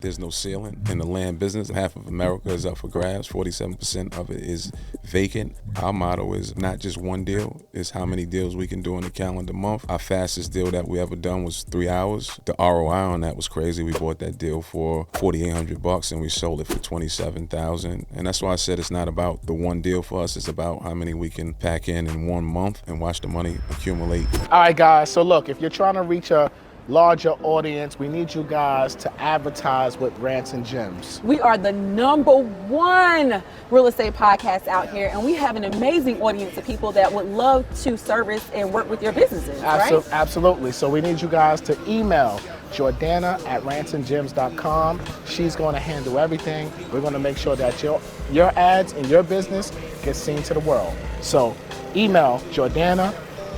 There's no ceiling in the land business. Half of America is up for grabs. 47% of it is vacant. Our motto is not just one deal, it's how many deals we can do in a calendar month. Our fastest deal that we ever done was 3 hours. The ROI on that was crazy. We bought that deal for $4,800 and we sold it for $27,000. And that's why I said it's not about the one deal for us. It's about how many we can pack in 1 month and watch the money accumulate. All right, guys. So look, if you're trying to reach a larger audience, we need you guys to advertise with Rants and Gems. We are the #1 real estate podcast out here, and we have an amazing audience of people that would love to service and work with your businesses, right? Absolutely. So we need you guys to email Jordana at rantsandgems.com. She's going to handle everything. We're going to make sure that your ads and your business get seen to the world. So email Jordana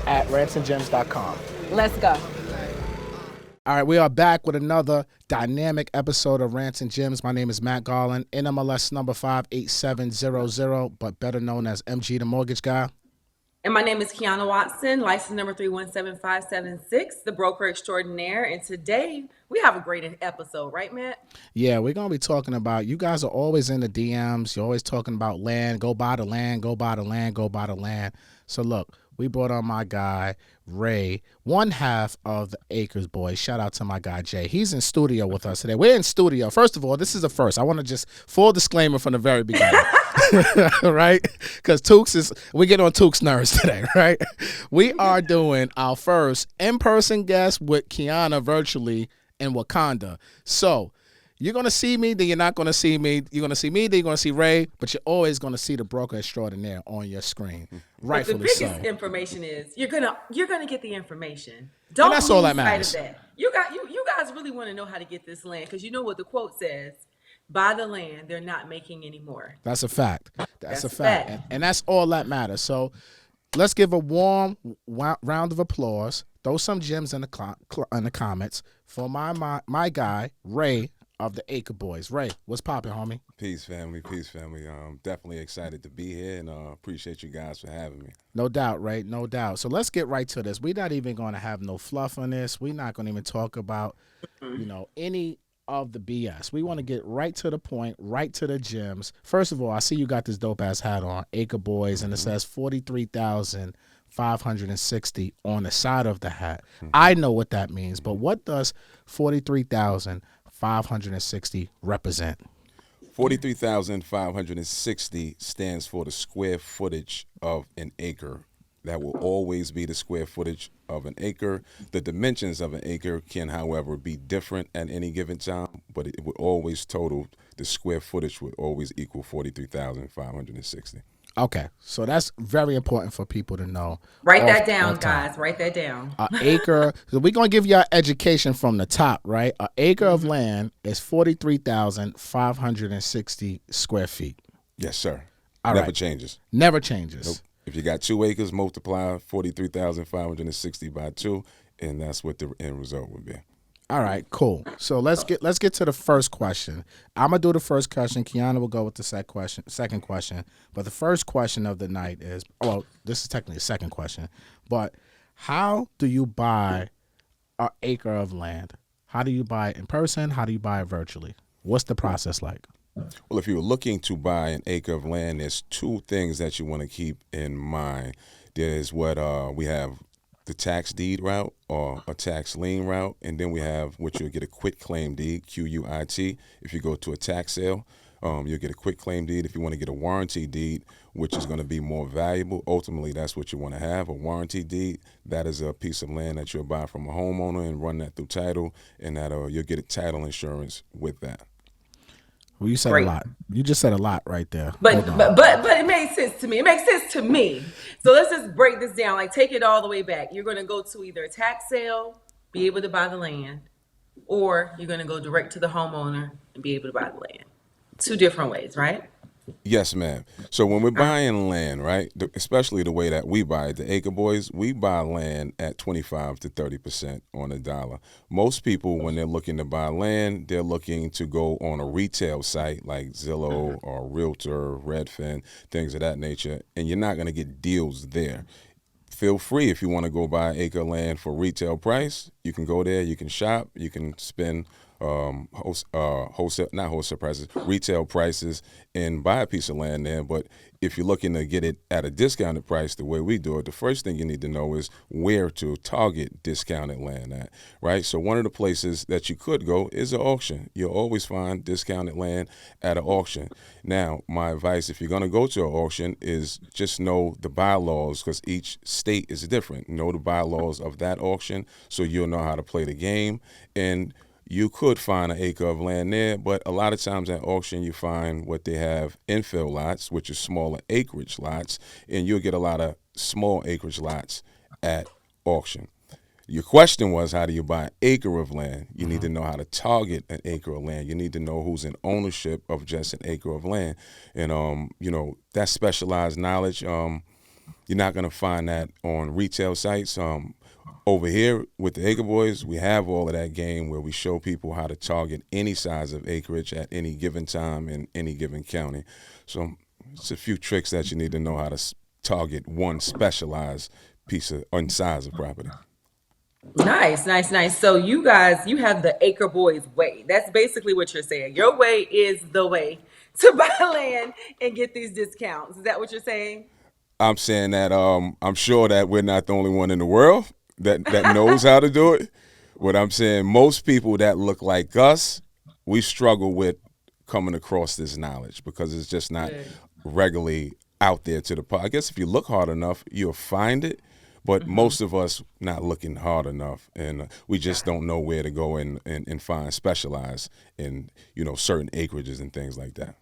at rantsandgems.com. Let's go. All right, we are back with another dynamic episode of Rants and Gems. My name is Matt Garland, NMLS number 58700, but better known as MG the Mortgage Guy. And my name is Kiana Watson, license number 317576, the broker extraordinaire. And today we have a great episode, right, Matt? Yeah, we're going to be talking about, you guys are always in the DMs. You're always talking about land, go buy the land, go buy the land, go buy the land. So look, we brought on my guy, Ray, one half of the Acre Boyzz. Shout out to my guy, Jay. He's in studio with us today. We're in studio. First of all, this is the first. I want to just full disclaimer from the very beginning, right? Because we get on Took's nerves today, right? We are doing our first in-person guest with Kiana virtually in Wakanda. So you're going to see me, then you're not going to see me. You're going to see me, then you're going to see Ray, but you're always going to see the broker extraordinaire on your screen. Rightfully so. The biggest information is you're gonna get the information. Don't and that's all that matters. That. You guys really want to know how to get this land, because you know what the quote says: buy the land, they're not making any more. That's a fact. That's a fact. And that's all that matters. So let's give a warm round of applause. Throw some gems in the comments for my guy, Ray of the Acre Boyzz. Ray, what's poppin', homie? Peace, family. Peace, family. Definitely excited to be here, and appreciate you guys for having me. No doubt, Ray. No doubt. So let's get right to this. We're not even going to have no fluff on this. We're not going to even talk about, any of the BS. We want to get right to the point, right to the gems. First of all, I see you got this dope-ass hat on, Acre Boyzz, and it says 43,560 on the side of the hat. I know what that means, but what does 43,560 represent? 43,560 stands for the square footage of an acre. That will always be the square footage of an acre. The dimensions of an acre can, however, be different at any given time, but it would always total, the square footage would always equal 43,560. Okay, so that's very important for people to know. Write that down, guys. Write that down. An acre, so we're going to give y'all education from the top, right? An acre of land is 43,560 square feet. Yes, sir. Never changes. Never changes. Nope. If you got 2 acres, multiply 43,560 by 2, and that's what the end result would be. All right, cool. So let's get to the first question. I'm gonna do the first question. Kiana will go with the second question. But the first question of the night is, well, this is technically the second question. But how do you buy an acre of land? How do you buy it in person? How do you buy it virtually? What's the process like? Well, if you're looking to buy an acre of land, there's 2 things that you want to keep in mind. There's what we have, the tax deed route or a tax lien route, and then we have what you'll get a quit claim deed, QUIT. If you go to a tax sale, you'll get a quit claim deed. If you want to get a warranty deed, which is going to be more valuable, ultimately that's what you want to have, a warranty deed. That is a piece of land that you'll buy from a homeowner and run that through title, and that you'll get a title insurance with that. Well, you said a lot. You just said a lot right there. But it made sense to me. It makes sense to me. So let's just break this down. Like, take it all the way back. You're going to go to either a tax sale, be able to buy the land, or you're going to go direct to the homeowner and be able to buy the land. 2 different ways, right? Yes, ma'am. So when we're buying land, right, especially the way that we buy it, the Acre Boyzz, we buy land at 25 to 30% on the dollar. Most people, when they're looking to buy land, they're looking to go on a retail site like Zillow or Realtor, Redfin, things of that nature, and you're not going to get deals there. Feel free, if you want to go buy acre land for retail price, you can go there, you can shop, you can spend wholesale prices, retail prices, and buy a piece of land there. But if you're looking to get it at a discounted price, the way we do it, the first thing you need to know is where to target discounted land at, right? So one of the places that you could go is an auction. You'll always find discounted land at an auction. Now, my advice, if you're going to go to an auction, is just know the bylaws, because each state is different. Know the bylaws of that auction so you'll know how to play the game. And you could find an acre of land there, but a lot of times at auction you find what they have infill lots, which is smaller acreage lots, and you'll get a lot of small acreage lots at auction. Your question was, how do you buy an acre of land? You need to know how to target an acre of land. You need to know who's in ownership of just an acre of land. And, that specialized knowledge, you're not going to find that on retail sites. Over here with the Acre Boyzz, we have all of that game where we show people how to target any size of acreage at any given time in any given county. So it's a few tricks that you need to know how to target one specialized piece of size of property. Nice. So you guys, you have the Acre Boyzz way. That's basically what you're saying. Your way is the way to buy land and get these discounts. Is that what you're saying? I'm saying that I'm sure that we're not the only one in the world that knows how to do it. What I'm saying, most people that look like us, we struggle with coming across this knowledge because it's just not regularly out there to the public. I guess if you look hard enough, you'll find it, but most of us not looking hard enough, and we just don't know where to go and find specialized in certain acreages and things like that.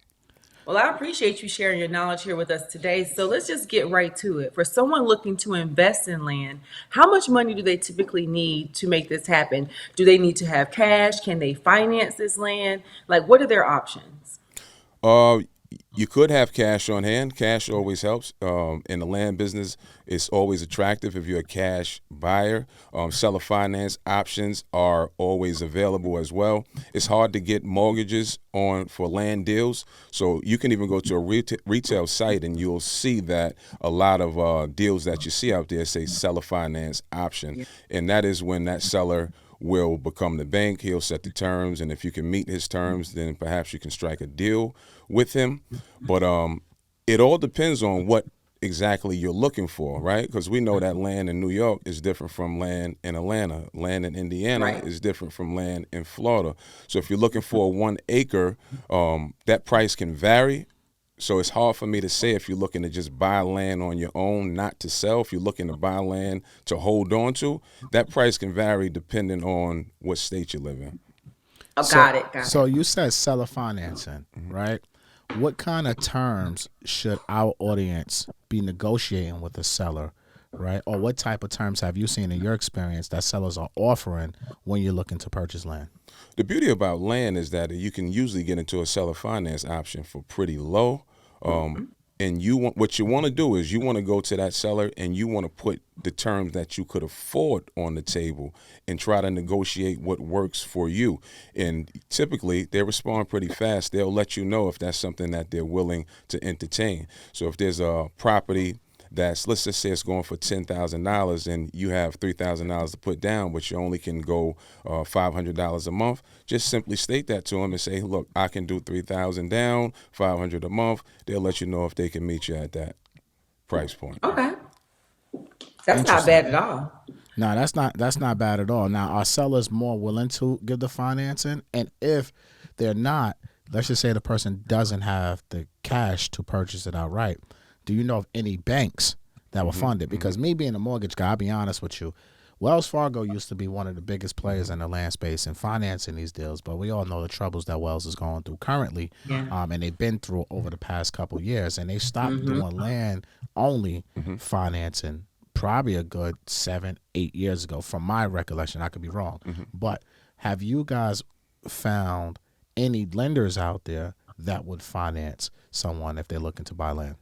Well, I appreciate you sharing your knowledge here with us today. So let's just get right to it. For someone looking to invest in land, how much money do they typically need to make this happen? Do they need to have cash? Can they finance this land? Like, what are their options? You could have cash on hand. Cash always helps. In the land business, it's always attractive if you're a cash buyer. Seller finance options are always available as well. It's hard to get mortgages for land deals, so you can even go to a retail site and you'll see that a lot of deals that you see out there say seller finance option, and that is when that seller will become the bank. He'll set the terms, and if you can meet his terms, then perhaps you can strike a deal with him. But it all depends on what exactly you're looking for, right? Because we know that land in New York is different from land in Atlanta. Land in Indiana is different from land in Florida. So if you're looking for 1 acre, that price can vary. So it's hard for me to say if you're looking to just buy land on your own, not to sell. If you're looking to buy land to hold on to, that price can vary depending on what state you live in. Oh, got it. So you said seller financing, right? What kind of terms should our audience be negotiating with a seller, right? Or what type of terms have you seen in your experience that sellers are offering when you're looking to purchase land? The beauty about land is that you can usually get into a seller finance option for pretty low. And what you want to do is you want to go to that seller and you want to put the terms that you could afford on the table and try to negotiate what works for you. And typically they respond pretty fast. They'll let you know if that's something that they're willing to entertain. So if there's a property let's just say it's going for $10,000 and you have $3,000 to put down, but you only can go $500 a month, just simply state that to them and say, look, I can do $3,000 down, $500 a month. They'll let you know if they can meet you at that price point. Okay. That's not bad at all. No, that's not bad at all. Now, are sellers more willing to give the financing? And if they're not, let's just say the person doesn't have the cash to purchase it outright, do you know of any banks that will fund it? Because me being a mortgage guy, I'll be honest with you, Wells Fargo used to be one of the biggest players in the land space and financing these deals, but we all know the troubles that Wells is going through currently, and they've been through over the past couple of years, and they stopped doing land only financing probably a good 7-8 years ago, from my recollection. I could be wrong, but have you guys found any lenders out there that would finance someone if they're looking to buy land?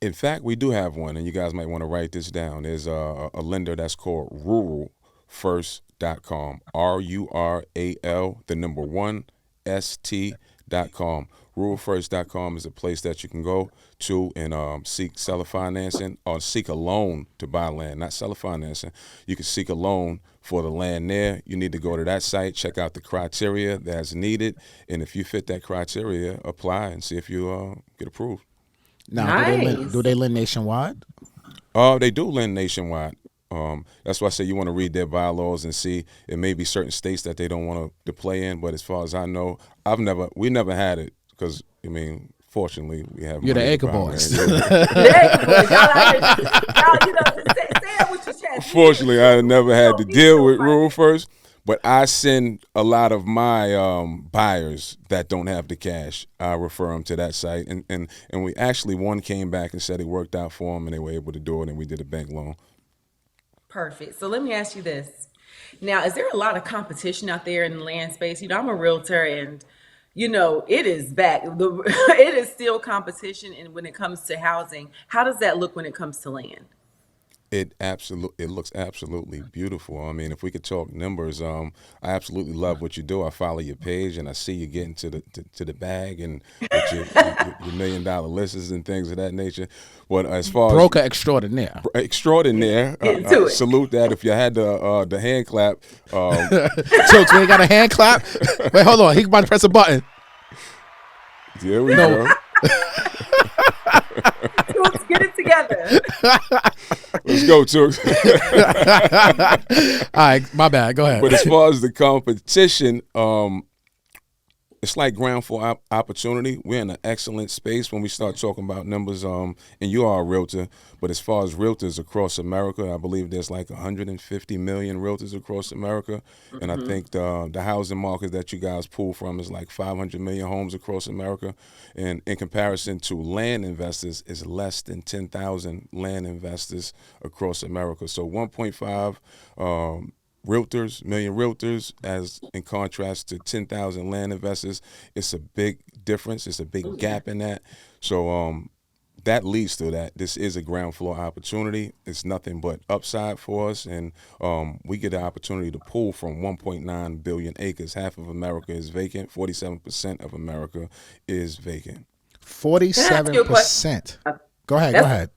In fact, we do have one, and you guys might want to write this down. There's a lender that's called ruralfirst.com, RURAL, the number 1, ruralfirst.com. Ruralfirst.com is a place that you can go to and seek seller financing or seek a loan to buy land, not seller financing. You can seek a loan for the land there. You need to go to that site, check out the criteria that's needed, and if you fit that criteria, apply and see if you get approved. Now, Nice. do they lend nationwide? They do lend nationwide. That's why I say you want to read their bylaws and see. It may be certain states that they don't want to play in, but as far as I know, we never had it because fortunately we have. You're the money to Acre buy Boyzz. land. Say it with your chest. Fortunately, I never had to be deal so with funny. Rural First, but I send a lot of my buyers that don't have the cash. I refer them to that site, and we actually one came back and said it worked out for them, and they were able to do it, and we did a bank loan. Perfect. So let me ask you this. Now, is there a lot of competition out there in the land space? I'm a realtor and it is back. It is still competition. And when it comes to housing, how does that look when it comes to land? It looks absolutely beautiful. If we could talk numbers, I absolutely love what you do. I follow your page and I see you getting to the bag and with your $1 million listings and things of that nature. But as far Broker extraordinaire. as extraordinaire, Into it. salute that. If you had the hand clap, Chokes, we ain't got a hand clap. Wait, hold on. He about to press a button. there we go. Let's get it together. Let's go, Tooks. All right, my bad. Go ahead. But as far as the competition, it's like ground floor opportunity. We're in an excellent space when we start talking about numbers. And you are a realtor, but as far as realtors across America, I believe there's like 150 million realtors across America, and I think the housing market that you guys pull from is like 500 million homes across America. And in comparison to land investors, is less than 10,000 land investors across America. So 1.5 million realtors, as in contrast to 10,000 land investors. It's a big difference. It's a big gap in that. So that leads to that. This is a ground floor opportunity. It's nothing but upside for us, and we get the opportunity to pull from 1.9 billion acres. Half of America is vacant. 47% of America is vacant. 47%. Go ahead.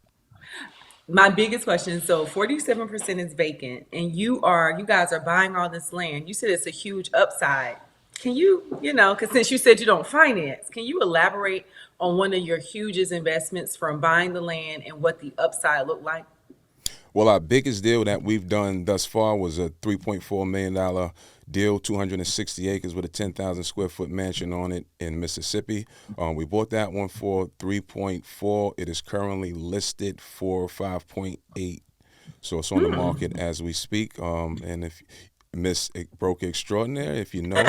My biggest question. So 47% is vacant, and you guys are buying all this land. You said it's a huge upside. Can you, because since you said you don't finance, can you elaborate on one of your hugest investments from buying the land and what the upside looked like? Well, our biggest deal that we've done thus far was a $3.4 million deal, 260 acres with a 10,000 square foot mansion on it in Mississippi. We bought that one for 3.4. It is currently listed for 5.8. So it's on the market as we speak. And if Miss Broker Extraordinaire, if you know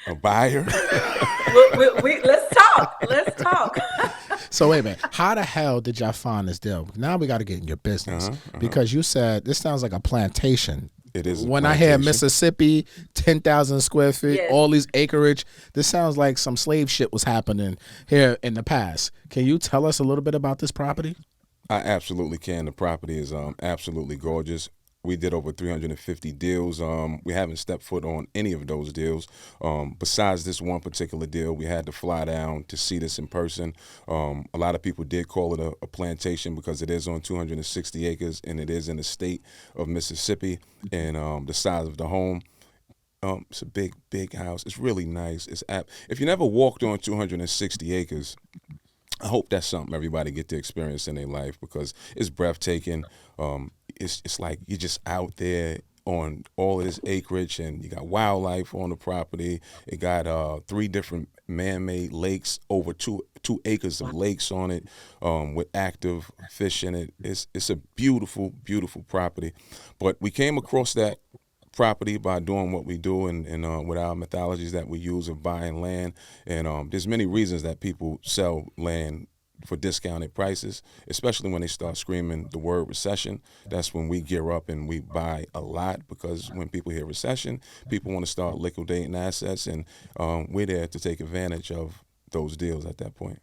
a buyer. Let's talk. So wait a minute. How the hell did y'all find this deal? Now we got to get in your business because you said this sounds like a plantation. It is. When I hear Mississippi, 10,000 square feet, Yes. all these acreage, this sounds like some slave shit was happening here in the past. Can you tell us a little bit about this property? I absolutely can. The property is absolutely gorgeous. We did over 350 deals. We haven't stepped foot on any of those deals. Besides this one particular deal, we had to fly down to see this in person. A lot of people did call it a plantation because it is on 260 acres and it is in the state of Mississippi. And the size of the home, it's a big house. It's really nice. If you never walked on 260 acres, I hope that's something everybody get to experience in their life because it's breathtaking. It's like you're just out there on all of this acreage, and you got wildlife on the property. It got 3 different man-made lakes, over 2 acres of lakes on it, with active fish in it. It's a beautiful, beautiful property. But we came across that property by doing what we do and with our methodologies that we use of buying land. And there's many reasons that people sell land for discounted prices, especially when they start screaming the word recession. That's when we gear up and we buy a lot, because when people hear recession, people want to start liquidating assets, and we're there to take advantage of those deals at that point.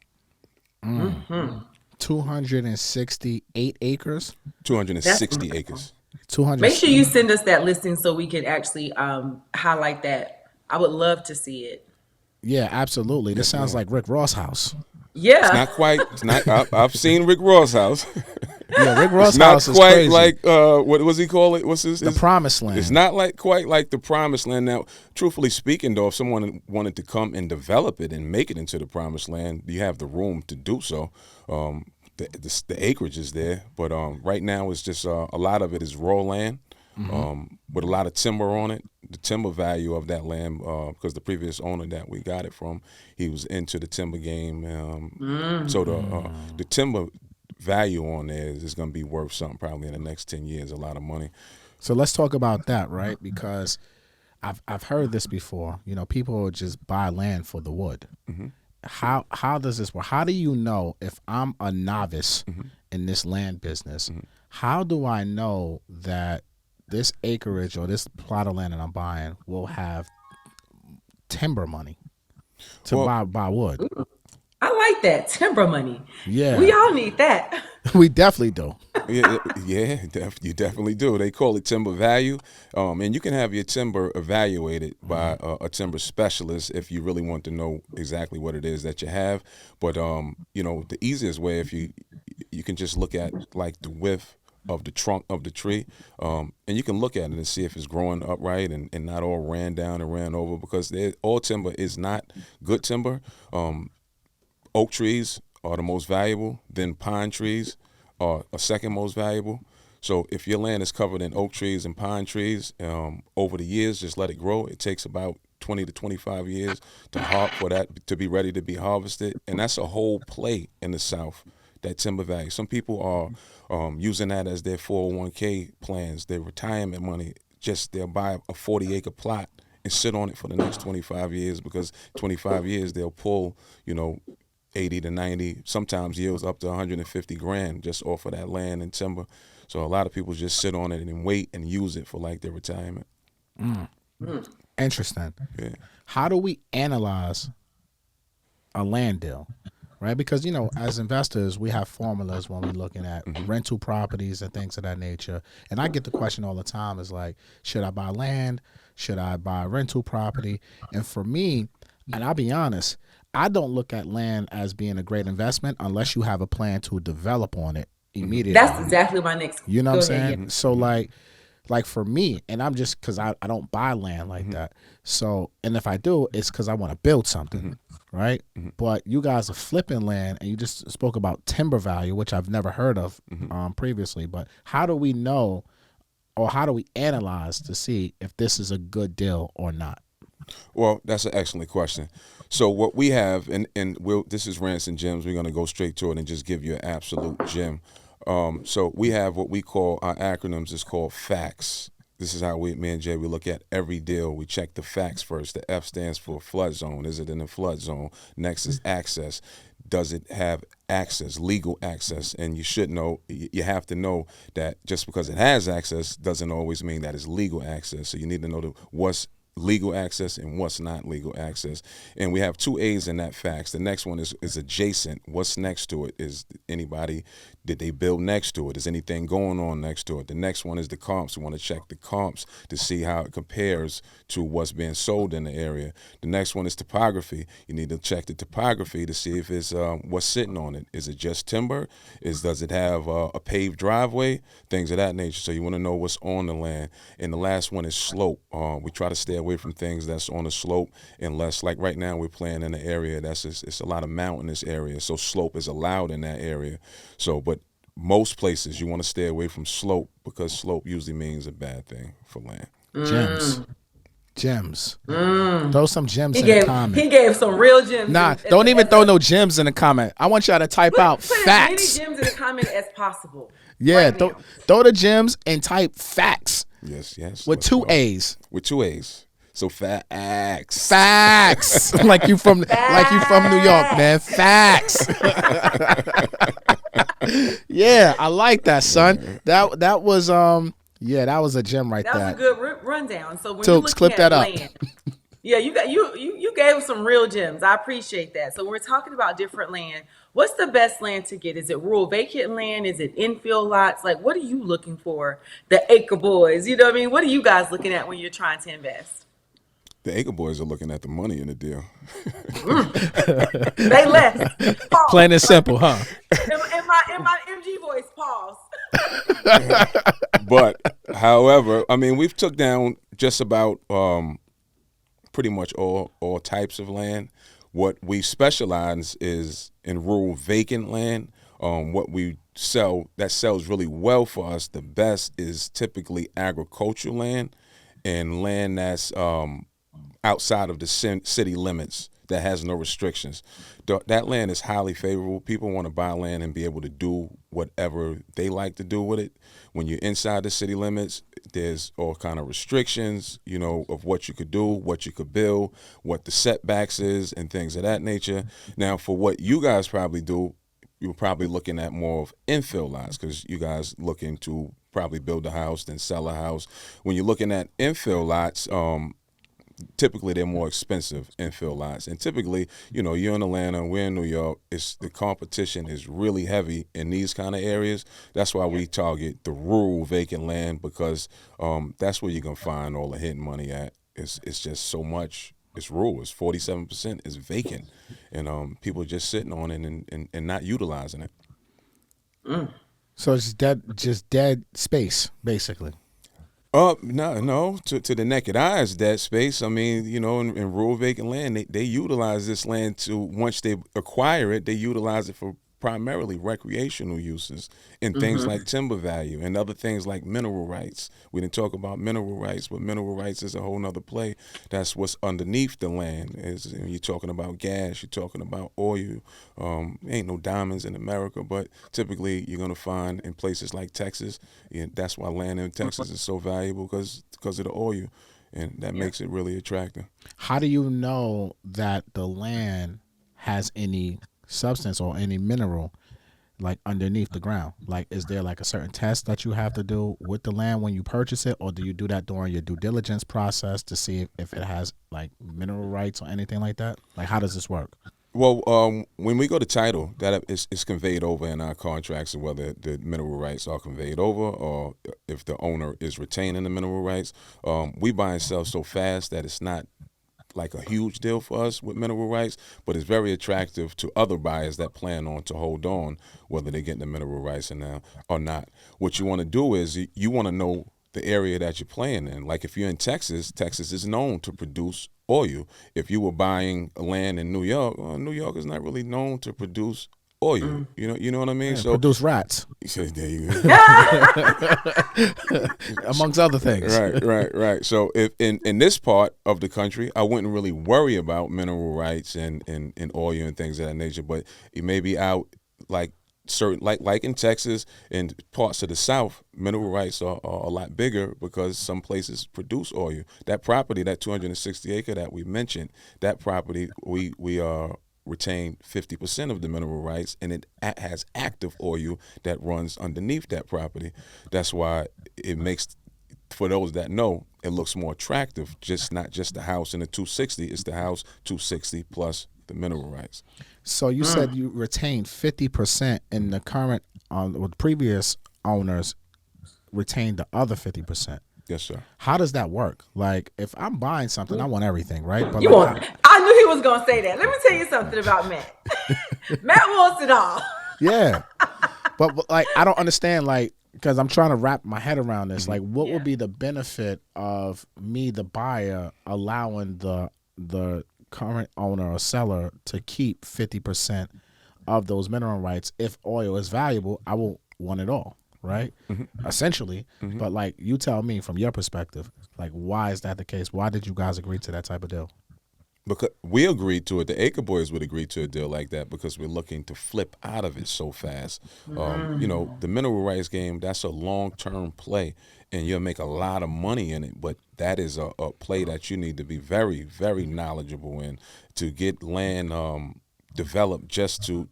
268 acres? 260 acres. 200. Make sure you send us that listing so we can actually highlight that I would love to see it. Yeah, absolutely. This sounds like Rick Ross' house. It's Yeah. not quite. It's not. I've seen Rick Ross' house. Yeah, Rick Ross' It's not house is quite crazy. like what was he call it? What's his The Promised Land. It's not like quite like the Promised Land. Now, truthfully speaking, though, if someone wanted to come and develop it and make it into the Promised Land, you have the room to do so. The acreage is there, but right now it's just a lot of it is raw land. With a lot of timber on it. The timber value of that land, because the previous owner that we got it from, he was into the timber game. So the timber value on there is going to be worth something probably in the next 10 years, a lot of money. So let's talk about that, right? Because I've heard this before. You know, people just buy land for the wood. How does this work? How do you know if I'm a novice in this land business? How do I know that this acreage or this plot of land that I'm buying will have timber money to buy wood? I like that. Timber money. Yeah. We all need that. We definitely do. Yeah, you definitely do. They call it timber value, and you can have your timber evaluated by a timber specialist if you really want to know exactly what it is that you have. But you know, the easiest way, if you can just look at like the width of the trunk of the tree, and you can look at it and see if it's growing upright and not all ran down and ran over, because all timber is not good timber. Oak trees are the most valuable, then pine trees are a second most valuable. So if your land is covered in oak trees and pine trees, over the years, just let it grow. It takes about 20 to 25 years for that to be ready to be harvested, and that's a whole play in the South. That timber value. Some people are using that as their 401k plans, their retirement money. Just they'll buy a 40-acre plot and sit on it for the next 25 years, because 25 years they'll pull, 80 to 90, sometimes yields up to 150 grand just off of that land and timber. So a lot of people just sit on it and wait and use it for like their retirement. Interesting. Yeah. How do we analyze a land deal? Right, because as investors, we have formulas when we're looking at rental properties and things of that nature. And I get the question all the time: is like, should I buy land? Should I buy a rental property? And for me, and I'll be honest, I don't look at land as being a great investment unless you have a plan to develop on it immediately. That's exactly my next. You know what I'm Go ahead, saying? So like for me, and I'm just because I don't buy land like that. So, and if I do, it's because I want to build something, right? But you guys are flipping land, and you just spoke about timber value, which I've never heard of previously. But how do we know, or how do we analyze to see if this is a good deal or not? Well, that's an excellent question. So what we have, and this is Rants and Gems. We're going to go straight to it and just give you an absolute gem. So we have what we call, our acronyms is called FACTS. This is how me and Jay, we look at every deal. We check the facts first. The F stands for flood zone. Is it in a flood zone? Next is access. Does it have access, legal access? And you should know, you have to know that just because it has access doesn't always mean that it's legal access. So you need to know what's legal access and what's not legal access. And we have two A's in that facts. The next one is adjacent. What's next to it? Is anybody, did they build next to it? Is anything going on next to it? The next one is the comps. We want to check the comps to see how it compares to what's being sold in the area. The next one is topography. You need to check the topography to see if it's what's sitting on it. Is it just timber? Does it have a paved driveway? Things of that nature. So you want to know what's on the land. And the last one is slope. We try to stay away from things that's on the slope, unless, like right now, we're playing in an area it's a lot of mountainous area, so slope is allowed in that area. So, but most places you want to stay away from slope, because slope usually means a bad thing for land. Gems. Throw some gems in the comment. He gave some real gems. Nah, don't even throw no gems in the comment. I want y'all to type out put facts. as many gems in the comment as possible. Yeah, right throw the gems and type facts. Yes. With two A's. With two A's. So facts. Facts. like you from New York, man. Facts. Yeah, I like that, son. That was that was a gem right there. That was a good rundown. So when So you're looking clip at that up. land, yeah, you gave us some real gems. I appreciate that. So when we're talking about different land, what's the best land to get? Is it rural vacant land? Is it infill lots? Like, what are you looking for? The Acre Boyzz, you know what I mean? What are you guys looking at when you're trying to invest? The Acre Boys are looking at the money in the deal. They left. Pause. Plain and simple, huh? In my MG voice, pause. But however, I mean, we've took down just about pretty much all types of land. What we specialize is in rural vacant land. What we sell that sells really well for us, the best, is typically agricultural land and land that's outside of the city limits that has no restrictions. That land is highly favorable. People want to buy land and be able to do whatever they like to do with it. When you're inside the city limits, there's all kind of restrictions, of what you could do, what you could build, what the setbacks is, and things of that nature. Now, for what you guys probably do, you're probably looking at more of infill lots because you guys looking to probably build a house, then sell a house. When you're looking at infill lots, typically they're more expensive infill lots, and typically, you're in Atlanta, we're in New York. The competition is really heavy in these kind of areas. That's why we target the rural vacant land, because that's where you can find all the hidden money at. It's just so much. It's rural. It's 47% is vacant, and people are just sitting on it and not utilizing it. So it's dead space, basically. No. To the naked eye, it's dead space. I mean, in rural vacant land, they utilize this land to, once they acquire it, they utilize it for primarily recreational uses and things like timber value and other things like mineral rights. We didn't talk about mineral rights, but mineral rights is a whole nother play. That's what's underneath the land. You're talking about gas, you're talking about oil. Ain't no diamonds in America, but typically you're going to find in places like Texas. That's why land in Texas is so valuable, because of the oil, and that makes it really attractive. How do you know that the land has any substance or any mineral like underneath the ground? Like, is there like a certain test that you have to do with the land when you purchase it, or do you do that during your due diligence process to see if it has like mineral rights or anything like that? Like, how does this work? Well, when we go to title, that is conveyed over in our contracts, whether the mineral rights are conveyed over or if the owner is retaining the mineral rights. We buy and sell so fast that it's not like a huge deal for us with mineral rights, but it's very attractive to other buyers that plan on to hold on, whether they get the mineral rights or not. What you want to do is you want to know the area that you're playing in. Like if you're in Texas, Texas is known to produce oil. If you were buying land in New York, New York is not really known to produce oil. You know what I mean? Yeah, so produce rats. There you go. Amongst other things. Right. So if in this part of the country, I wouldn't really worry about mineral rights and oil and things of that nature, but it may be out like certain like in Texas and parts of the South, mineral rights are a lot bigger because some places produce oil. That property, that 260 acre that we mentioned, that property we retain 50% of the mineral rights, and it has active oil that runs underneath that property. That's why it makes, for those that know, it looks more attractive. Not just the house in the 260, it's the house 260 plus the mineral rights. So you said you retained 50%, and the current, with previous owners retained the other 50%. Yes, sir. How does that work? Like, if I'm buying something, I want everything, right? But I knew he was gonna say that. Let me tell you something about Matt. Matt wants it all. Yeah, but like, I don't understand, like, because I'm trying to wrap my head around this. Like, what would be the benefit of me, the buyer, allowing the current owner or seller to keep 50% of those mineral rights? If oil is valuable, I will want it all. Right? Essentially. But like, you tell me from your perspective, like, why is that the case? Why did you guys agree to that type of deal? Because we agreed to it. The Acre Boyzz would agree to a deal like that because we're looking to flip out of it so fast. The mineral rights game, that's a long-term play, and you'll make a lot of money in it, but that is a play that you need to be very, very knowledgeable in to get land developed just to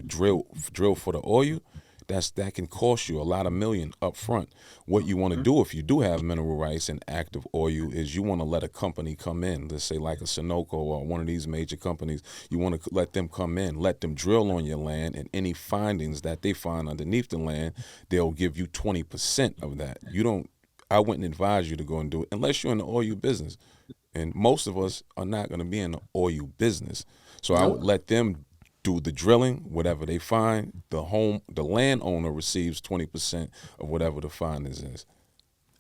drill for the oil. That can cost you a lot of million up front. What you want to do if you do have mineral rights and active oil is you want to let a company come in, let's say like a Sunoco or one of these major companies. You want to let them come in, let them drill on your land, and any findings that they find underneath the land, they'll give you 20% of that. I wouldn't advise you to go and do it unless you're in the oil business. And most of us are not going to be in the oil business. So I would let them do the drilling, whatever they find. The landowner receives 20% of whatever the findings is.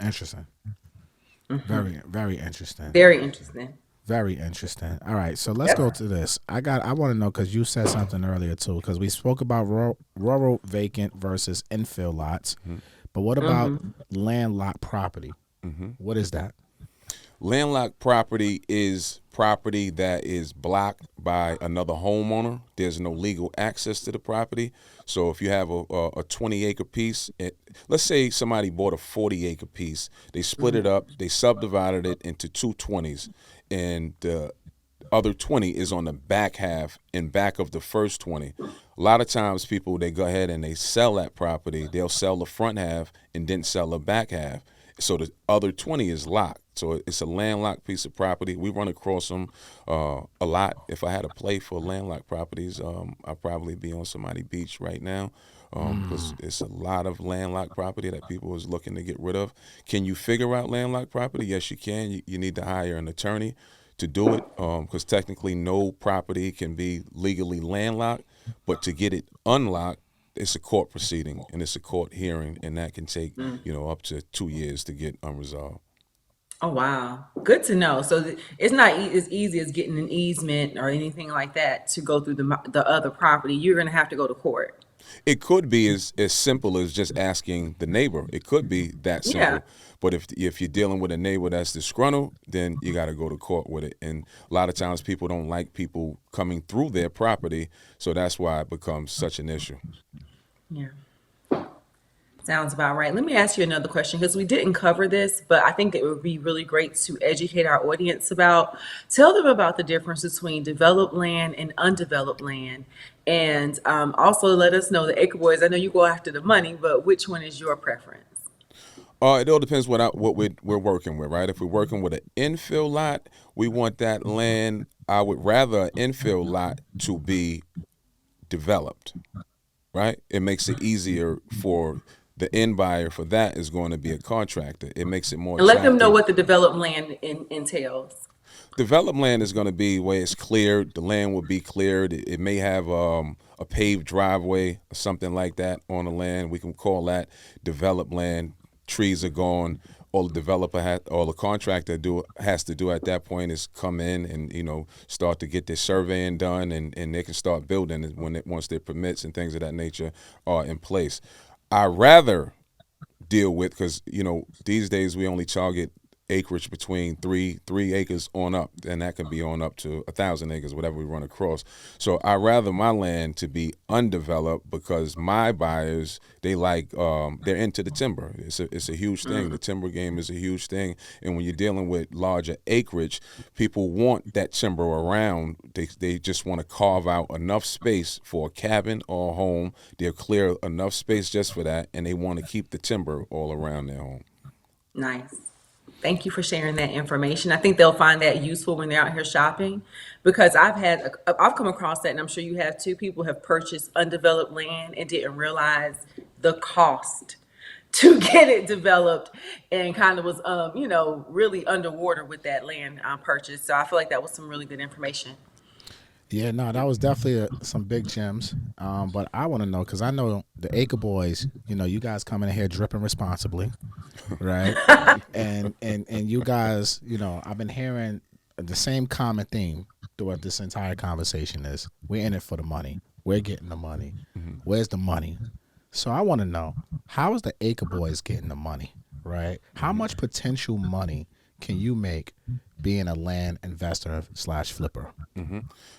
Interesting. Very, very interesting. Very interesting. Very interesting. All right, so let's go to this. I want to know, because you said something earlier too, because we spoke about rural vacant versus infill lots. But what about landlocked property? What is that? Landlocked property is property that is blocked by another homeowner. There's no legal access to the property. So if you have a 20-acre piece, let's say somebody bought a 40-acre piece, they split it up, they subdivided it into two 20s, and the other 20 is on the back half and back of the first 20. A lot of times people, they go ahead and they sell that property. They'll sell the front half and then sell the back half. So the other 20 is locked. So it's a landlocked piece of property. We run across them a lot. If I had to play for landlocked properties, I'd probably be on somebody's beach right now, because it's a lot of landlocked property that people is looking to get rid of. Can you figure out landlocked property? Yes, you can. You need to hire an attorney to do it, because technically no property can be legally landlocked, but to get it unlocked, it's a court proceeding and it's a court hearing, and that can take up to 2 years to get unresolved. Oh, wow. Good to know. So it's not as easy as getting an easement or anything like that to go through the other property. You're going to have to go to court. It could be as simple as just asking the neighbor. It could be that simple. Yeah. But if you're dealing with a neighbor that's disgruntled, then you got to go to court with it. And a lot of times people don't like people coming through their property, so that's why it becomes such an issue. Yeah. Sounds about right. Let me ask you another question, because we didn't cover this, but I think it would be really great to educate our audience about. Tell them about the difference between developed land and undeveloped land. And also let us know, the Acre Boyzz, I know you go after the money, but which one is your preference? It all depends what we're working with, right? If we're working with an infill lot, we want that land. I would rather an infill lot to be developed, right? It makes it easier for the end buyer. For that is going to be a contractor. It makes it more And let them know attractive. what the developed land entails. Developed land is going to be where it's cleared. The land will be cleared. It may have a paved driveway or something like that on the land. We can call that developed land. Trees are gone. All the developer all the contractor has to do at that point is come in and start to get their surveying done, and they can start building once their permits and things of that nature are in place. I rather deal with, because these days we only target acreage between three acres on up, and that can be on up to 1,000 acres, whatever we run across. So I rather my land to be undeveloped, because my buyers, they're into the timber. It's a huge thing. The timber game is a huge thing, and when you're dealing with larger acreage, people want that timber around. They just want to carve out enough space for a cabin or a home. They'll clear enough space just for that, and they want to keep the timber all around their home. Nice. Thank you for sharing that information. I think they'll find that useful when they're out here shopping, because I've come across that, and I'm sure you have too. People have purchased undeveloped land and didn't realize the cost to get it developed, and kind of was, really underwater with that land purchase. So I feel like that was some really good information. Yeah, no, that was definitely some big gems. But I want to know, because I know the Acre Boyzz, you guys coming in here dripping responsibly, right? and you guys, I've been hearing the same common theme throughout this entire conversation is, we're in it for the money. We're getting the money. Where's the money? So I want to know, how is the Acre Boyzz getting the money, right? How much potential money can you make being a land investor / flipper?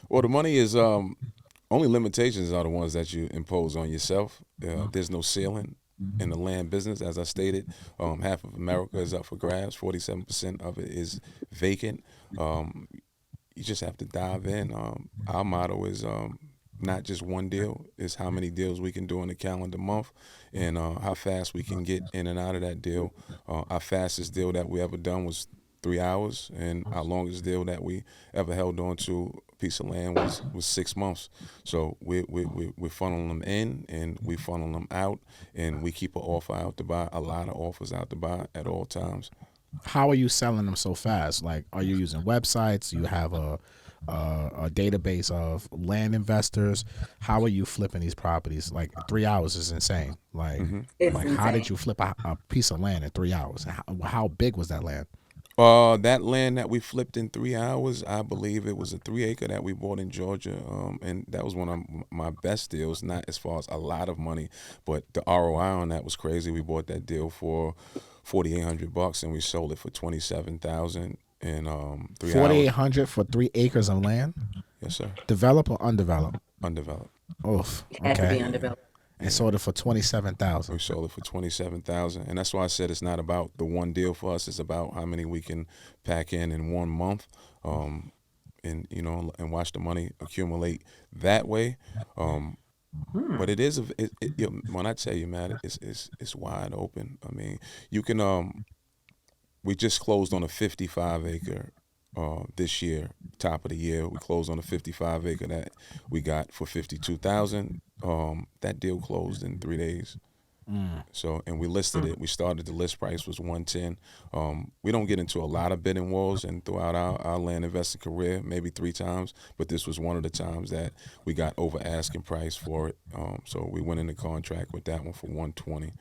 Well, the money is only limitations are the ones that you impose on yourself. There's no ceiling in the land business. As I stated, half of America is up for grabs. 47% of it is vacant. You just have to dive in. Our motto is not just one deal, it's how many deals we can do in a calendar month, and how fast we can get in and out of that deal. Our fastest deal that we ever done was 3 hours, and our longest deal that we ever held on to a piece of land was 6 months. So we funnel them in and we funnel them out, and we keep an offer out to buy, a lot of offers out to buy at all times. How are you selling them so fast? Like, are you using websites? You have a database of land investors. How are you flipping these properties? Like 3 hours is insane. Like, It's like how did insane. you flip a piece of land in 3 hours? How big was that land? That land that we flipped in 3 hours, I believe it was a 3 acre that we bought in Georgia, and that was one of my best deals. Not as far as a lot of money, but the ROI on that was crazy. We bought that deal for $4,800, and we sold it for 27,000 in 3 hours. 4,800 for 3 acres of land, Yes, sir. developed or undeveloped? Undeveloped. Oof. It had to be Okay. undeveloped. And sold it for 27,000. We sold it for 27,000, and that's why I said it's not about the one deal for us. It's about how many we can pack in 1 month, and and watch the money accumulate that way. But it is when I tell you, man, it's wide open. I mean, you can we just closed on a 55 acre this year, top of the year. We closed on a 55 acre that we got for 52,000. That deal closed in 3 days. So, and we listed it. We started, the list price was 110. We don't get into a lot of bidding wars, and throughout our land investing career, maybe 3 times, but this was one of the times that we got over asking price for it. So we went into contract with that one for 120,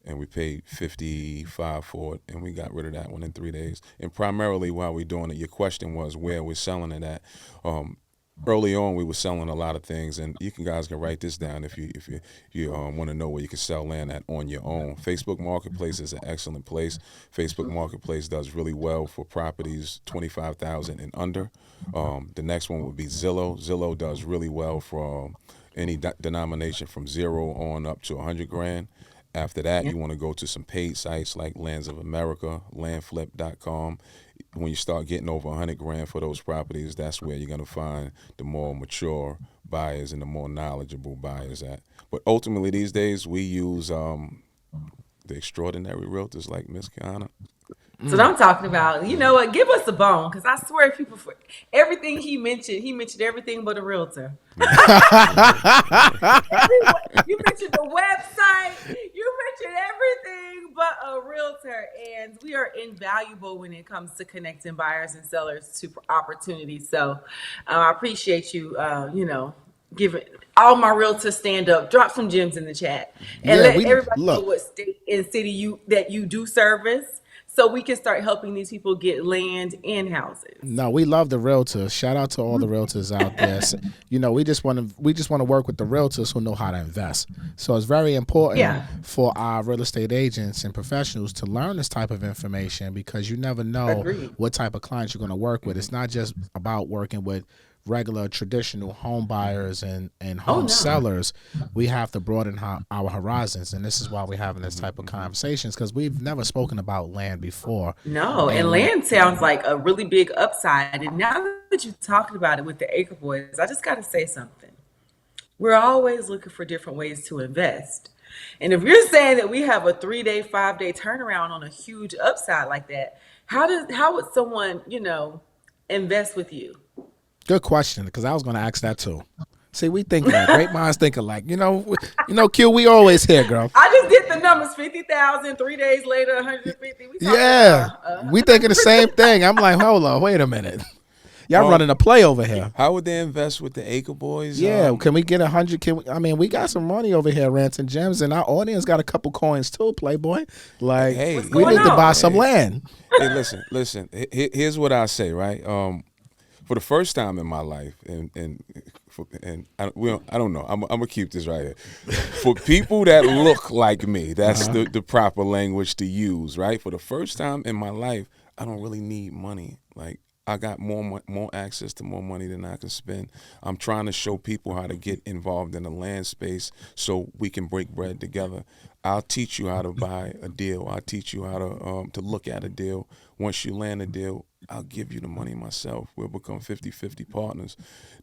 and we paid 55 for it, and we got rid of that one in 3 days. And primarily while we're doing it, your question was where we're selling it at. Early on, we were selling a lot of things, and you guys can write this down if you want to know where you can sell land at on your own. Facebook Marketplace is an excellent place. Facebook Marketplace does really well for properties 25,000 and under. The next one would be Zillow. Zillow does really well for any denomination from 0 on up to 100 grand. After that, you want to go to some paid sites like Lands of America, landflip.com. When you start getting over 100 grand for those properties, that's where you're going to find the more mature buyers and the more knowledgeable buyers at. But ultimately, these days, we use the extraordinary realtors like Miss Kiana. So what I'm talking about, you know what? Give us a bone, because I swear, people, for everything he mentioned everything but a realtor. You mentioned the website, you mentioned everything but a realtor, and we are invaluable when it comes to connecting buyers and sellers to opportunities. So I appreciate you, giving all my realtors stand up, drop some gems in the chat, and let everybody know what state and city that you do service, so we can start helping these people get land and houses. No, we love the realtors. Shout out to all the realtors out there. So, we just want to work with the realtors who know how to invest. So it's very important for our real estate agents and professionals to learn this type of information, because you never know what type of clients you're going to work with. It's not just about working with regular traditional home buyers and home sellers. We have to broaden our horizons, and this is why we're having this type of conversations, because we've never spoken about land before. No, and land sounds like a really big upside. And now that you're talking about it with the Acre Boyzz, I just got to say something. We're always looking for different ways to invest. And if you're saying that we have a 3-day, 5-day turnaround on a huge upside like that, how would someone, invest with you? Good question, because I was going to ask that too. See, we think like great minds think alike. Q, we always here, girl. I just did the numbers: 50,000, 3 days later, 150. We thinking the same thing. I'm like, hold on, wait a minute. Y'all running a play over here. How would they invest with the Acre Boyzz? Yeah, can we get 100? We got some money over here, Rants and Gems, and our audience got a couple coins too, Playboy. Like, hey, we need to buy some land. Hey, listen. Here's what I say, right? For the first time in my life, and I don't know. I'm gonna keep this right here. For people that look like me, that's the proper language to use, right? For the first time in my life, I don't really need money. Like, I got more access to more money than I can spend. I'm trying to show people how to get involved in the land space so we can break bread together. I'll teach you how to buy a deal. I'll teach you how to look at a deal. Once you land a deal, I'll give you the money myself. We'll become 50-50 partners.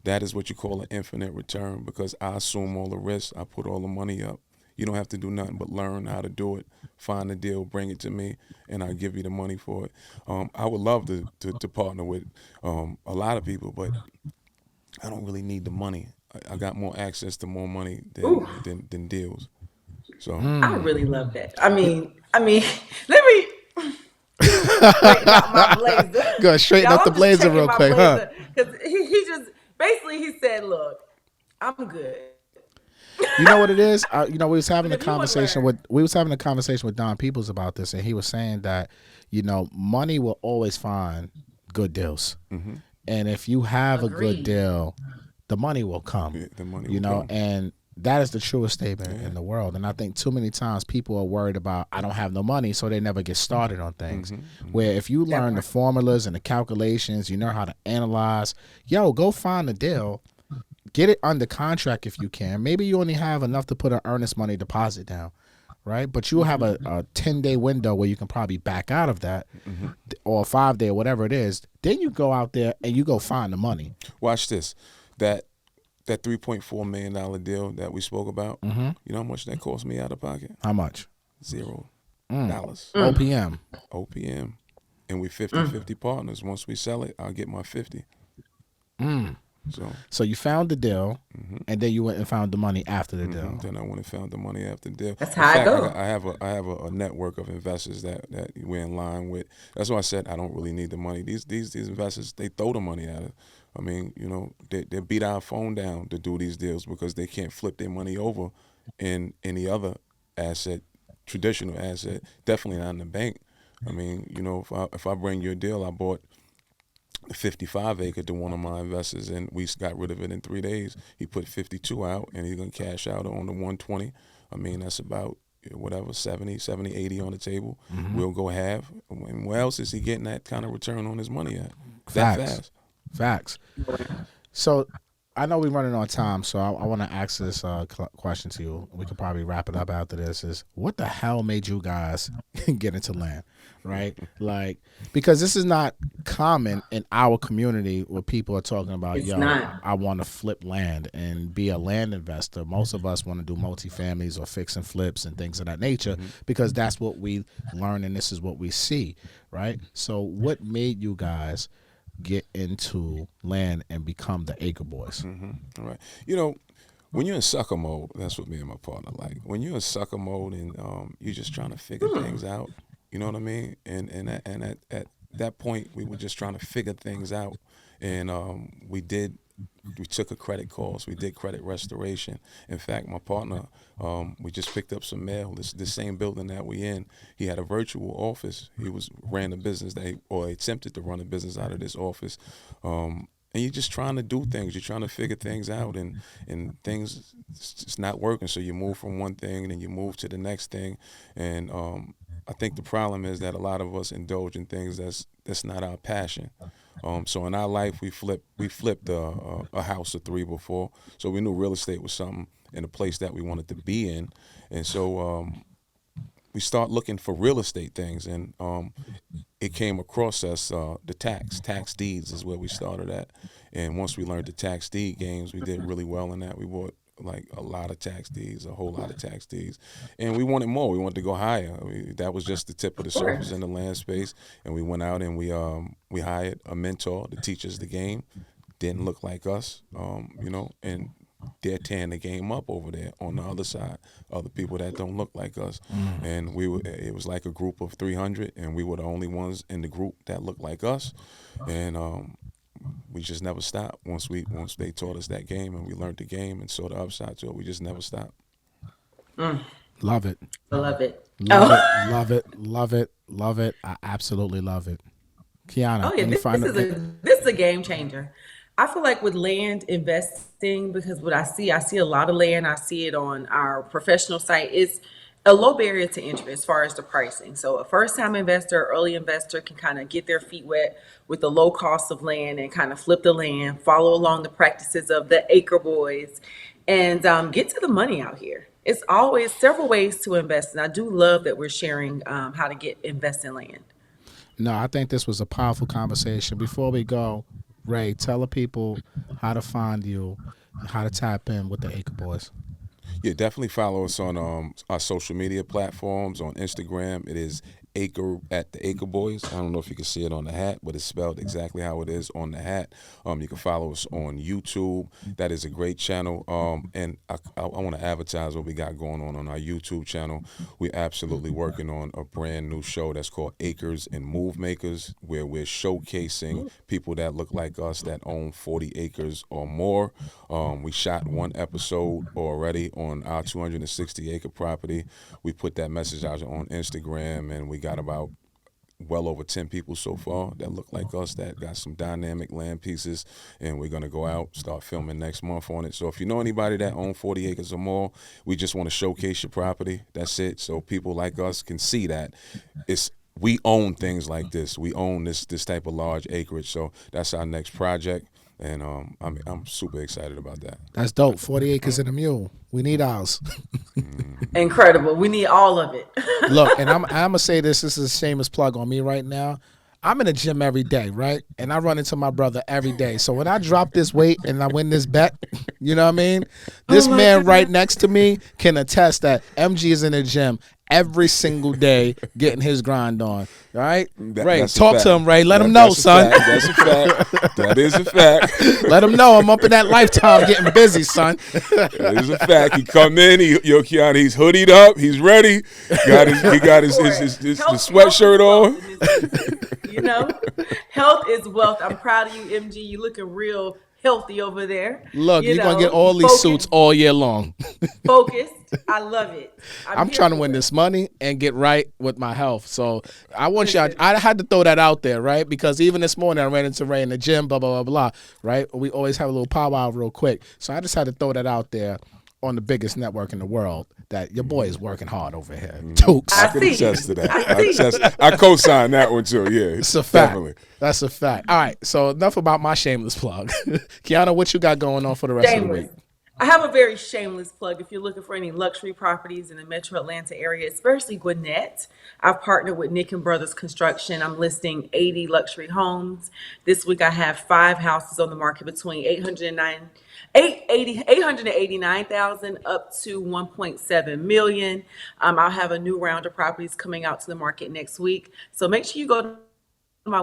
That is what you call an infinite return, because I assume all the risks. I put all the money up. You don't have to do nothing but learn how to do it. Find a deal, bring it to me, and I'll give you the money for it. I would love to partner with a lot of people, but I don't really need the money. I got more access to more money than deals. So I really love that. I mean, let me. straighten out my blazer. Go straighten up the I'm just blazer checking real my quick, huh? blazer because he just basically he said, "Look, I'm good." You know what it is? We was having But a if you want to conversation learn, with Don Peoples about this, and he was saying that money will always find good deals, and if you have a good agreed. deal, the money will come. Yeah, the money will come. And that is the truest statement in the world. And I think too many times people are worried about I don't have no money, so they never get started on things. Where if you learn the formulas and the calculations, you know how to analyze. Go find a deal. Get it under contract if you can. Maybe you only have enough to put an earnest money deposit down, right? But you'll have a 10-day window where you can probably back out of that, or a 5-day, or whatever it is. Then you go out there and you go find the money. Watch this. That $3.4 million deal that we spoke about, you know how much that cost me out of pocket? How much? $0. OPM. OPM. And we 50-50 partners. Once we sell it, I'll get my 50. So you found the deal, and then you went and found the money after the deal. Then I went and found the money after the deal. That's how I go. I have a network of investors that we're in line with. That's why I said I don't really need the money. These investors, they throw the money at us. I mean, they beat our phone down to do these deals because they can't flip their money over in any other asset, traditional asset. Definitely not in the bank. I mean, if I bring you a deal, I bought 55 acre to one of my investors, and we got rid of it in 3 days. He put 52 out, and he's gonna cash out on the 120. I mean, that's about whatever 70, 80 on the table. We'll go half. And where else is he getting that kind of return on his money at? That fast? Facts. So I know we're running on time, so I want to ask this question to you. We could probably wrap it up after this. Is what the hell made you guys get into land, right? Like, because this is not common in our community where people are talking about, It's not. I want to flip land and be a land investor. Most of us want to do multifamilies or fix and flips and things of that nature because that's what we learn and this is what we see, right? So what made you guys get into land and become the Acre Boyzz? All right. When you're in sucker mode, that's what me and my partner like. When you're in sucker mode and you're just trying to figure things out, you know what I mean? And at that point, we were just trying to figure things out, and we took a credit course. We did credit restoration. In fact, my partner, we just picked up some mail. The same building that we in, he had a virtual office. He ran a business or attempted to run a business out of this office. And you're just trying to do things. You're trying to figure things out, and things it's not working. So you move from one thing, and then you move to the next thing. And I think the problem is that a lot of us indulge in things that's not our passion. So in our life, we flipped a house or 3 before. So we knew real estate was something in a place that we wanted to be in, and so we start looking for real estate things, and it came across us. The tax deeds is where we started at, and once we learned the tax deed games, we did really well in that. We bought like a lot of tax deeds, a whole lot of tax deeds, and we wanted more. We wanted to go higher. That was just the tip of the surface in the land space, and we went out and we hired a mentor to teach us the game. Didn't look like us, and they're tearing the game up over there on the other side. Other people that don't look like us, and it was like a group of 300, and we were the only ones in the group that looked like us, and we just never stopped. Once they taught us that game and we learned the game and saw the upside to it, we just never stopped. Love it. I love it. Love it. I absolutely love it. Kiana, Oh yeah, this is a game changer. I feel like with land investing, because what I see a lot of land. I see it on our professional site. It's a low barrier to entry as far as the pricing. So a first-time investor, early investor can kind of get their feet wet with the low cost of land and kind of flip the land, follow along the practices of the Acre Boyzz, and get to the money out here. It's always several ways to invest, and I do love that we're sharing how to invest in land. No, I think this was a powerful conversation. Before we go, Ray, tell the people how to find you, how to tap in with the Acre Boyzz. Yeah, definitely follow us on our social media platforms. On Instagram, it is Acre at the Acre Boyzz. I don't know if you can see it on the hat, but it's spelled exactly how it is on the hat. You can follow us on YouTube. That is a great channel. And I want to advertise what we got going on our YouTube channel. We're absolutely working on a brand new show that's called Acres and Move Makers, where we're showcasing people that look like us that own 40 acres or more. We shot one episode already on our 260 acre property. We put that message out on Instagram, and we got about well over 10 people so far that look like us that got some dynamic land pieces, and we're going to go out, start filming next month on it. So if you know anybody that owns 40 acres or more, we just want to showcase your property. That's it. So people like us can see that we own things like this. We own this type of large acreage. So that's our next project. And I'm super excited about that. That's dope. 40 acres and a mule. We need ours. Incredible. We need all of it. Look, and I'm gonna say this. This is a shameless plug on me right now. I'm in the gym every day, right? And I run into my brother every day. So when I drop this weight and I win this bet, you know what I mean? This man right next to me can attest that MG is in the gym every single day getting his grind on. All right? Ray, talk to him, Ray. Let him know, son. That's a fact. That is a fact. Let him know I'm up in that lifetime getting busy, son. That is a fact. He come in, Keanu, he's hoodied up, he's ready. He got his the sweatshirt on. You know, health is wealth. I'm proud of you, MG. You looking real healthy over there. Look, you're going to get all these suits all year long. Focused. I love it. I'm trying to win this money and get right with my health. So I want y'all, I had to throw that out there, right? Because even this morning I ran into Ray in the gym, blah, blah, blah, blah, right? We always have a little powwow real quick. So I just had to throw that out there on the biggest network in the world that your boy is working hard over here. Tukes. I can attest to that. I co-sign that one too. Yeah, it's a fact. Definitely. That's a fact. All right, so enough about my shameless plug. Kiana, what you got going on for the rest of the week? I have a very shameless plug. If you're looking for any luxury properties in the metro Atlanta area, especially Gwinnett, I've partnered with Nick and Brothers Construction. I'm listing 80 luxury homes. This week I have 5 houses on the market between $889,000 up to $1.7 million. I'll have a new round of properties coming out to the market next week. So make sure you go to my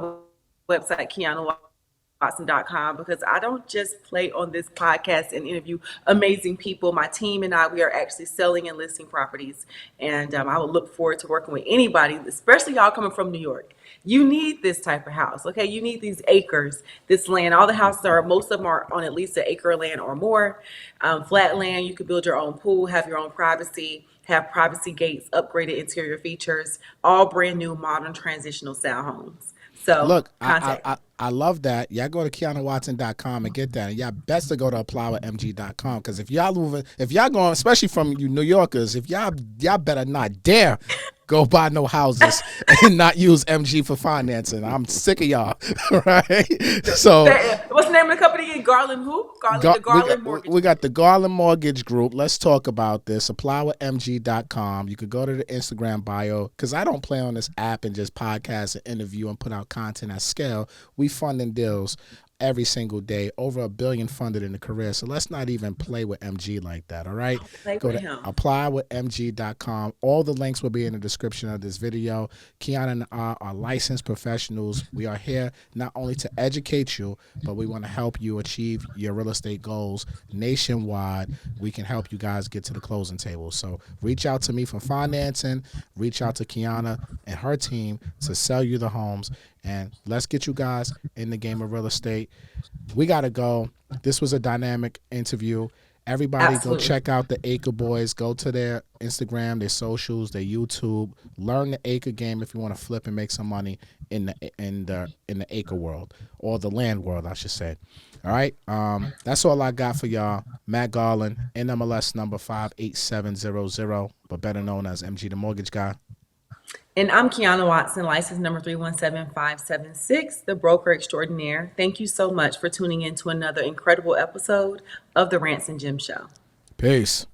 website, KianaWatson.com, because I don't just play on this podcast and interview amazing people. My team and we are actually selling and listing properties. And I would look forward to working with anybody, especially y'all coming from New York. You need this type of house, okay? You need these acres, this land. All the houses most of them are on at least an acre of land or more. Flat land, you could build your own pool, have your own privacy, have privacy gates, upgraded interior features, all brand new, modern, transitional style homes. So look, I love that. Y'all go to KianaWatson.com and get that. And y'all best to go to applywithmg.com, because if y'all going, especially from you New Yorkers, if y'all better not dare go buy no houses and not use MG for financing. I'm sick of y'all. Right? So what's the name of the company again? Garland who? The Garland Mortgage. We got the Garland Mortgage Group. Let's talk about this. Applywithmg.com. You could go to the Instagram bio, because I don't play on this app and just podcast and interview and put out content at scale. We funding deals every single day, over $1 billion funded in the career. So let's not even play with MG like that, all right? Go to applywithmg.com. All the links will be in the description of this video. Kiana and I are licensed professionals. We are here not only to educate you, but we want to help you achieve your real estate goals nationwide. We can help you guys get to the closing table. So reach out to me for financing. Reach out to Kiana and her team to sell you the homes. And let's get you guys in the game of real estate. We got to go. This was a dynamic interview. Everybody Go check out the Acre Boyzz. Go to their Instagram, their socials, their YouTube. Learn the Acre game if you want to flip and make some money in the Acre world, or the land world, I should say. All right. That's all I got for y'all. Matt Garland, NMLS number 58700, but better known as MG the Mortgage Guy. And I'm Kiana Watson, license number 317576, the broker extraordinaire. Thank you so much for tuning in to another incredible episode of the Rants and Jim Show. Peace.